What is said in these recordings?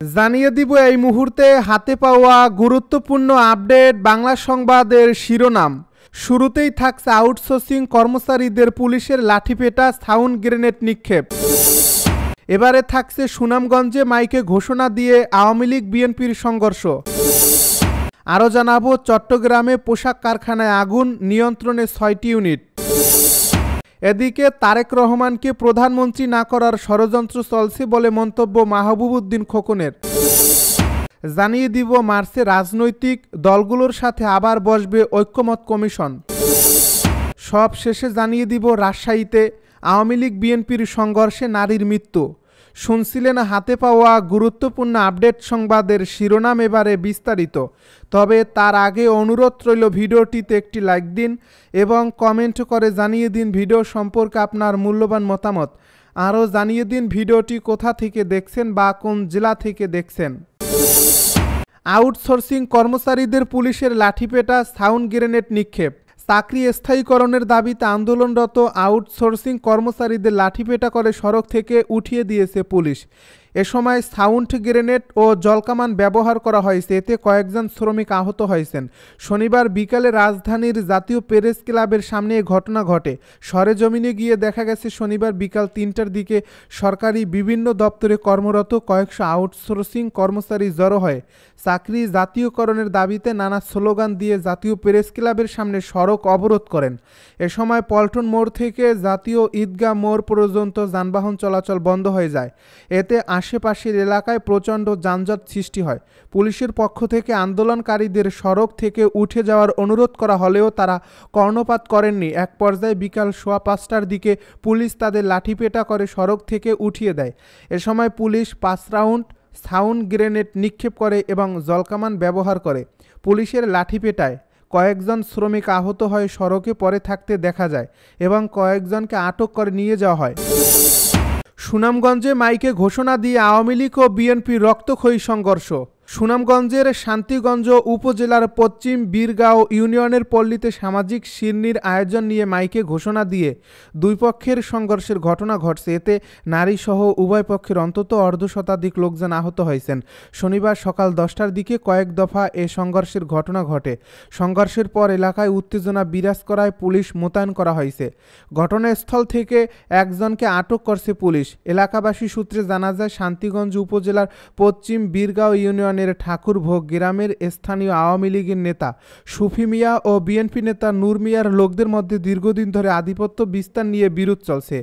জানিয়ে দিব এই মুহূর্তে হাতে পাওয়া গুরুত্বপূর্ণ আপডেট বাংলা সংবাদের শিরোনাম। শুরুতেই থাকছে আউটসোর্সিং কর্মচারীদের পুলিশের লাঠিপেটা, সাউন্ড গ্রেনেড নিক্ষেপ। এবারে থাকছে সুনামগঞ্জে মাইকে ঘোষণা দিয়ে আওয়ামী লীগ বিএনপির সংঘর্ষ। আরও জানাবো চট্টগ্রামে পোশাক কারখানায় আগুন, নিয়ন্ত্রণে ৬টি ইউনিট। এদিকে তারেক রহমানকে প্রধানমন্ত্রী না করার ষড়যন্ত্র চলছে বলে মন্তব্য মাহবুব উদ্দিন খোকনের। জানিয়ে দিব মার্চে রাজনৈতিক দলগুলোর সাথে আবার বসবে ঐক্যমত কমিশন। সব শেষে জানিয়ে দিব রাজশাহীতে আওয়ামী লীগ বিএনপির সংঘর্ষে নারীর মৃত্যু। শুনছিলেন হাতে পাওয়া গুরুত্বপূর্ণ আপডেট সংবাদের শিরোনাম, এবারে বিস্তারিত। তবে তার আগে অনুরোধ রইল ভিডিওটিতে একটি লাইক দিন এবং কমেন্ট করে জানিয়ে দিন ভিডিও সম্পর্কে আপনার মূল্যবান মতামত। আরও জানিয়ে দিন ভিডিওটি কোথা থেকে দেখছেন বা কোন জেলা থেকে দেখছেন। আউটসোর্সিং কর্মচারীদের পুলিশের লাঠিপেটা, সাউন্ড গ্রেনেড নিক্ষেপ। চাকরি স্থায়ীকরণের দাবিতে আন্দোলনরত আউটসোর্সিং কর্মচারীদের লাঠিপেটা করে সড়ক থেকে উঠিয়ে দিয়েছে পুলিশ। এ সময় সাউন্ড গ্রেনেড ও জলকামান ব্যবহার করা হয়েছে, এতে কয়েকজন শ্রমিক আহত হয়েছেন। শনিবার বিকালে রাজধানীর জাতীয় প্রেস ক্লাবের সামনে এ ঘটনা ঘটে। সরেজমিনে গিয়ে দেখা গেছে শনিবার বিকাল ৩টার দিকে সরকারি বিভিন্ন দপ্তরে কর্মরত কয়েকশো আউটসোর্সিং কর্মচারী জড়ো হয় চাকরি জাতীয়করণের দাবিতে নানা স্লোগান দিয়ে জাতীয় প্রেস ক্লাবের সামনে সড়ক অবরোধ করেন। এ সময় পল্টন মোড় থেকে জাতীয় ঈদগাহ মোড় পর্যন্ত যানবাহন চলাচল বন্ধ হয়ে যায়। এতে আশেপাশের এলাকায় প্রচণ্ড যানজট সৃষ্টি হয়। পুলিশের পক্ষ থেকে আন্দোলনকারীদের সড়ক থেকে উঠে যাওয়ার অনুরোধ করা হলেও তারা কর্ণপাত করেননি। এক পর্যায়ে বিকাল ৫:১৫টার দিকে পুলিশ তাদের লাঠিপেটা করে সড়ক থেকে উঠিয়ে দেয়। এ সময় পুলিশ ৫ রাউন্ড সাউন্ড গ্রেনেড নিক্ষেপ করে এবং জলকামান ব্যবহার করে। পুলিশের লাঠিপেটায় কয়েকজন শ্রমিক আহত হয়ে সড়কে পড়ে থাকতে দেখা যায় এবং কয়েকজনকে আটক করে নিয়ে যাওয়া হয়। সুনামগঞ্জে মাইকে ঘোষণা দিয়ে আওয়ামী লীগ ও বিএনপির রক্তক্ষয়ী সংঘর্ষ। সুনামগঞ্জের শান্তিগঞ্জ উপজেলার পশ্চিম বীরগাঁও ইউনিয়নের পল্লীতে সামাজিক শিরনির আয়োজন নিয়ে মাইকে ঘোষণা দিয়ে দুই পক্ষের সংঘর্ষের ঘটনা ঘটছে। এতে নারীসহ উভয় পক্ষের অন্তত অর্ধশতাধিক লোকজন আহত হয়েছেন। শনিবার সকাল 10টার দিকে কয়েক দফা এ সংঘর্ষের ঘটনা ঘটে। সংঘর্ষের পর এলাকায় উত্তেজনা বিরাজ করায় পুলিশ মোতায়েন করা হয়েছে। ঘটনাস্থল থেকে একজনকে আটক করছে পুলিশ। এলাকাবাসী সূত্রে জানা যায় শান্তিগঞ্জ উপজেলার পশ্চিম বীরগাঁও ইউনিয়ন ঠাকুরভোগ গ্রামের স্থানীয় আওয়ামী লীগের নেতা সুফি মিয়া ও বিএনপি নেতা নূর মিয়ার লোকদের মধ্যে দীর্ঘদিন ধরে আধিপত্য বিস্তার নিয়ে বিরোধ চলছে।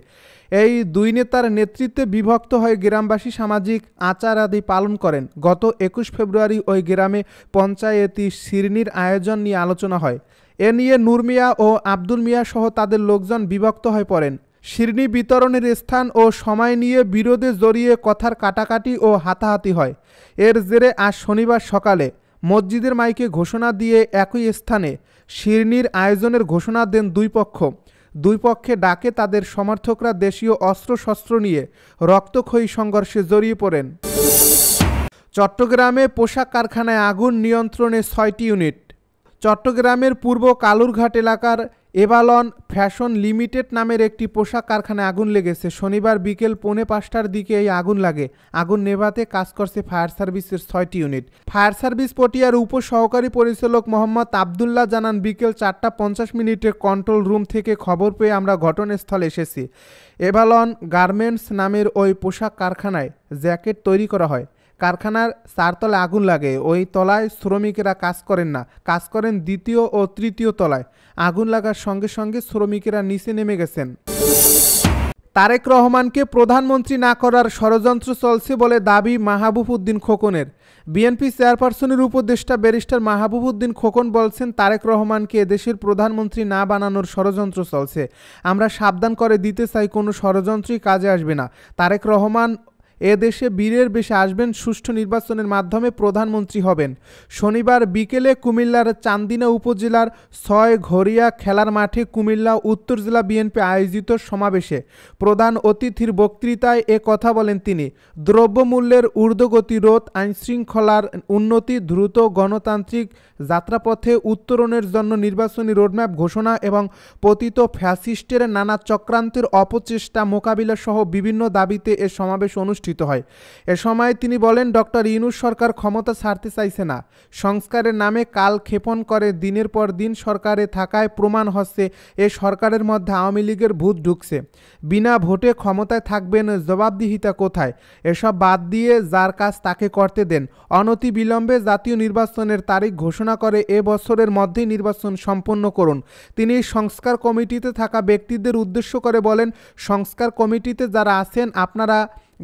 এই দুই নেতার নেতৃত্বে বিভক্ত হয়ে গ্রামবাসী সামাজিক আচার আদি পালন করেন। গত ২১ ফেব্রুয়ারি ওই গ্রামে পঞ্চায়েতি শিরনির আয়োজন নিয়ে আলোচনা হয়। এ নিয়ে নূর মিয়া ও আব্দুল মিয়া সহ তাদের লোকজন বিভক্ত হয়ে পড়েন। শিরনি বিতরণের স্থান ও সময় নিয়ে বিরোধে জড়িয়ে কথার কাটাকাটি ও হাতাহাতি হয়। এর জেরে আজ শনিবার সকালে মসজিদের মাইকে ঘোষণা দিয়ে একই স্থানে শিরনির আয়োজনের ঘোষণা দেন দুই পক্ষে ডাকে তাদের সমর্থকরা দেশীয় অস্ত্রশস্ত্র নিয়ে রক্তক্ষয়ী সংঘর্ষে জড়িয়ে পড়েন। চট্টগ্রামে পোশাক কারখানায় আগুন, নিয়ন্ত্রণে ৬টি ইউনিট। চট্টগ্রামের পূর্ব কালুরঘাট এলাকার এভালন ফ্যাশন লিমিটেড নামের একটি পোশাক কারখানায় আগুন লেগেছে। শনিবার বিকেল ৪:৫টার দিকে এই আগুন লাগে। আগুন নেভাতে কাজ করছে ফায়ার সার্ভিসের ৬টি ইউনিট। ফায়ার সার্ভিস পটিয়ার উপসহকারী পরিচালক মোহাম্মদ আবদুল্লাহ জানান, বিকেল ৪:৫০ কন্ট্রোল রুম থেকে খবর পেয়ে আমরা ঘটনাস্থলে এসেছি। এভালন গার্মেন্টস নামের ওই পোশাক কারখানায় জ্যাকেট তৈরি করা হয়। কারখানার ৪ তলায় আগুন লাগে। ওই তলায় শ্রমিকেরা কাজ করেন না, কাজ করেন ২য় ও ৩য় তলায়। আগুন লাগার সঙ্গে সঙ্গে শ্রমিকেরা নিচে নেমে গেছেন। তারেক রহমানকে প্রধানমন্ত্রী না করার ষড়যন্ত্র চলছে বলে দাবি মাহবুব উদ্দিন খোকনের। বিএনপি চেয়ারপারসনের উপদেষ্টা ব্যারিস্টার মাহবুব উদ্দিন খোকন বলছেন, তারেক রহমানকে এদেশের প্রধানমন্ত্রী না বানানোর ষড়যন্ত্র চলছে। আমরা সাবধান করে দিতে চাই, কোনো ষড়যন্ত্রই কাজে আসবে না। তারেক রহমান এদেশে বীরের বেশে আসবেন, সুষ্ঠু নির্বাচনের মাধ্যমে প্রধানমন্ত্রী হবেন। শনিবার বিকেলে কুমিল্লার চান্দিনা উপজেলার ৬ ঘরিয়া খেলার মাঠে কুমিল্লা উত্তর জেলা বিএনপি আয়োজিত সমাবেশে প্রধান অতিথির বক্তৃতায় এ কথা বলেন তিনি। দ্রব্যমূল্যের ঊর্ধ্বগতি রোধ, আইনশৃঙ্খলার উন্নতি, দ্রুত গণতান্ত্রিক যাত্রাপথে উত্তরণের জন্য নির্বাচনী রোডম্যাপ ঘোষণা এবং পতিত ফ্যাসিস্টের নানা চক্রান্তের অপচেষ্টা মোকাবিলা সহ বিভিন্ন দাবিতে এ সমাবেশ অনুষ্ঠিত প্রতিষ্ঠিত হয়। এ সময় তিনি বলেন, ডক্টর ইউনূস সরকার ক্ষমতা ছাড়তে চাইছে না, সংস্কারের নামে কালক্ষেপণ করে দিনের পর দিন সরকারে থাকায় প্রমাণ হচ্ছে এ সরকারের মধ্যে আওয়ামী লীগের ভূত ঢুকছে। বিনা ভোটে ক্ষমতায় থাকবেন, জবাবদিহিতা কোথায়? এসব বাদ দিয়ে যার কাজ তাকে করতে দেন। অনতি বিলম্বে জাতীয় নির্বাচনের তারিখ ঘোষণা করে এ বছরের মধ্যেই নির্বাচন সম্পন্ন করুন। তিনি সংস্কার কমিটিতে থাকা ব্যক্তিদের উদ্দেশ্য করে বলেন, সংস্কার কমিটিতে যারা আছেন আপনারা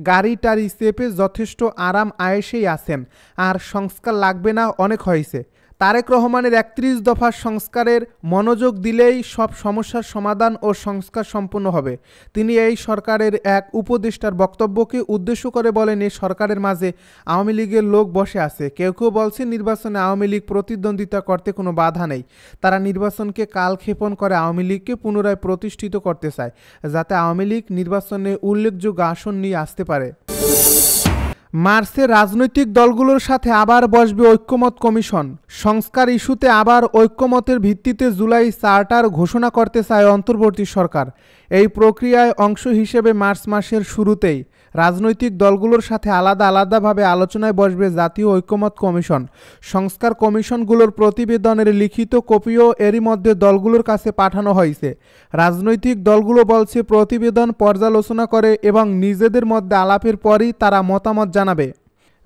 গাড়ি টাড়ি চেপে যথেষ্ট আরাম আয়েসেই আছেন, আর সংস্কার লাগবে না, অনেক হয়েছে। তারেক রহমানের ৩১ দফা সংস্কারের মনোযোগ দিলেই সব সমস্যার সমাধান ও সংস্কার সম্পন্ন হবে। তিনি এই সরকারের এক উপদেষ্টার বক্তব্যকে উদ্দেশ্য করে বলেন, এই সরকারের মাঝে আওয়ামী লীগের লোক বসে আছে। কেউ কেউ বলছে নির্বাচনে আওয়ামী লীগ প্রতিদ্বন্দ্বিতা করতে কোনো বাধা নেই। তারা নির্বাচনকে কালক্ষেপণ করে আওয়ামী লীগকে পুনরায় প্রতিষ্ঠিত করতে চায়, যাতে আওয়ামী লীগ নির্বাচনে উল্লেখযোগ্য আসন নিয়ে আসতে পারে। মার্চে রাজনৈতিক দলগুলোর সাথে আবার বসবে ঐক্যমত কমিশন। সংস্কার ইস্যুতে আবার ঐক্যমতের ভিত্তিতে জুলাই চার্টার ঘোষণা করতে চায় অন্তর্বর্তী সরকার। এই প্রক্রিয়ায় অংশ হিসেবে মার্চ মাসের শুরুতেই রাজনৈতিক দলগুলোর সাথে আলাদাভাবে আলোচনায় বসবে জাতীয় ঐক্যমত কমিশন। সংস্কার কমিশনগুলোর প্রতিবেদনের লিখিত কপিও এরই মধ্যে দলগুলোর কাছে পাঠানো হয়েছে। রাজনৈতিক দলগুলো বলছে প্রতিবেদন পর্যালোচনা করে এবং নিজেদের মধ্যে আলাপের পরই তারা মতামত জানাবে।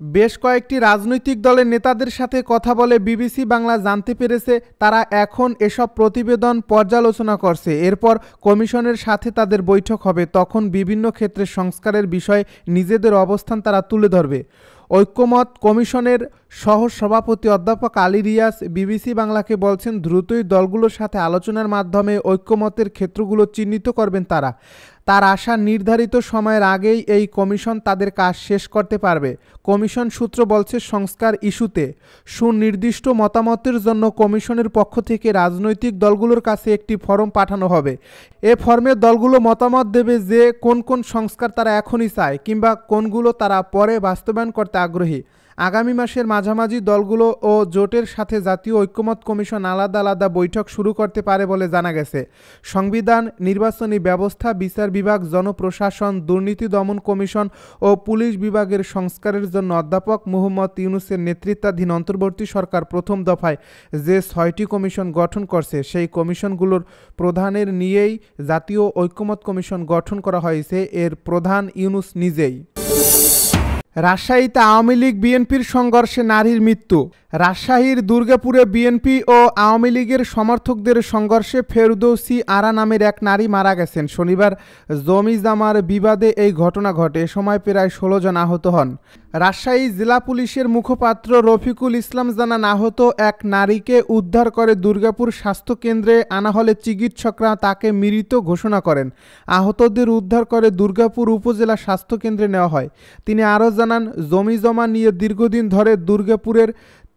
বেশ কয়েকটি রাজনৈতিক দলের নেতাদের সাথে কথা বলে বিবিসি বাংলা জানতে পেরেছে, তারা এখন এসব প্রতিবেদন পর্যালোচনা করছে। এরপর কমিশনের সাথে তাদের বৈঠক হবে, তখন বিভিন্ন ক্ষেত্রে সংস্কারের বিষয়ে নিজেদের অবস্থান তারা তুলে ধরবে। ঐক্যমত কমিশনের সহ সভাপতি অধ্যাপক আলী রিয়াজ বিবিসি বাংলাকে বলছেন, দ্রুতই দলগুলোর সাথে আলোচনার মাধ্যমে ঐক্যমতের ক্ষেত্রগুলো চিহ্নিত করবেন তারা। তার আশা নির্ধারিত সময়ের আগেই এই কমিশন তাদের কাজ শেষ করতে পারবে। কমিশন সূত্র বলছে, সংস্কার ইস্যুতে সুনির্দিষ্ট মতামতের জন্য কমিশনের পক্ষ থেকে রাজনৈতিক দলগুলোর কাছে একটি ফরম পাঠানো হবে। এ ফর্মে দলগুলো মতামত দেবে যে কোন কোন সংস্কার তারা এখনই চায় কিংবা কোনগুলো তারা পরে বাস্তবায়ন করতে আগ্রহী। আগামী মাসের মাঝামাঝি দলগুলো ও জোটের সাথে জাতীয় ঐক্যমত কমিশন আলাদা বৈঠক শুরু করতে পারে বলে জানা গেছে। সংবিধান, নির্বাচনী ব্যবস্থা, বিচার বিভাগ, জনপ্রশাসন, দুর্নীতি দমন কমিশন ও পুলিশ বিভাগের সংস্কারের জন্য অধ্যাপক মুহম্মদ ইউনূসের নেতৃত্বাধীন অন্তর্বর্তী সরকার প্রথম দফায় যে ৬টি কমিশন গঠন করছে, সেই কমিশনগুলোর প্রধানের নিয়েই জাতীয় ঐক্যমত কমিশন গঠন করা হয়েছে। এর প্রধান ইউনূস নিজেই। রাজশাহীতে আওয়ামী লীগ বিএনপির সংঘর্ষে নারীর মৃত্যু। রাজশাহীর দুর্গাপুরে বিএনপি ও আওয়ামী লীগের সমর্থকদের সংঘর্ষে ফেরদৌসী আরা নামের এক নারী মারা গেছেন। শনিবার জমি জামার বিবাদে এই ঘটনা ঘটে। এ সময় প্রায় ১৬ জন আহত হন। রাজশাহী জেলা পুলিশের মুখপাত্র রফিকুল ইসলাম জানান, আহত এক নারীকে উদ্ধার করে দুর্গাপুর স্বাস্থ্য কেন্দ্রে আনা হলে চিকিৎসকরা তাকে মৃত ঘোষণা করেন। আহতদের উদ্ধার করে দুর্গাপুর উপজেলা স্বাস্থ্য কেন্দ্রে নেওয়া হয়। তিনি আরও জানান, জমি জমা নিয়ে দীর্ঘদিন ধরে দুর্গাপুরের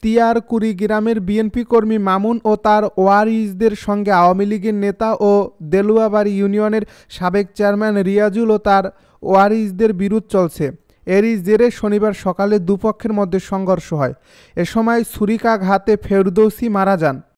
তিয়ারকুড়ি গ্রামের বিএনপি কর্মী মামুন ও তার ওয়ারিসদের সঙ্গে আওয়ামী লীগের নেতা ও দেলুয়াবাড়ি ইউনিয়নের সাবেক চেয়ারম্যান রিয়াজুল ও তার ওয়ারিসদের বিরোধ চলছে। এরই জেরে শনিবার সকালে দুপক্ষের মধ্যে সংঘর্ষ হয়। এ সময় ছুরিকাঘাতে ফেরদৌসী মারা যান।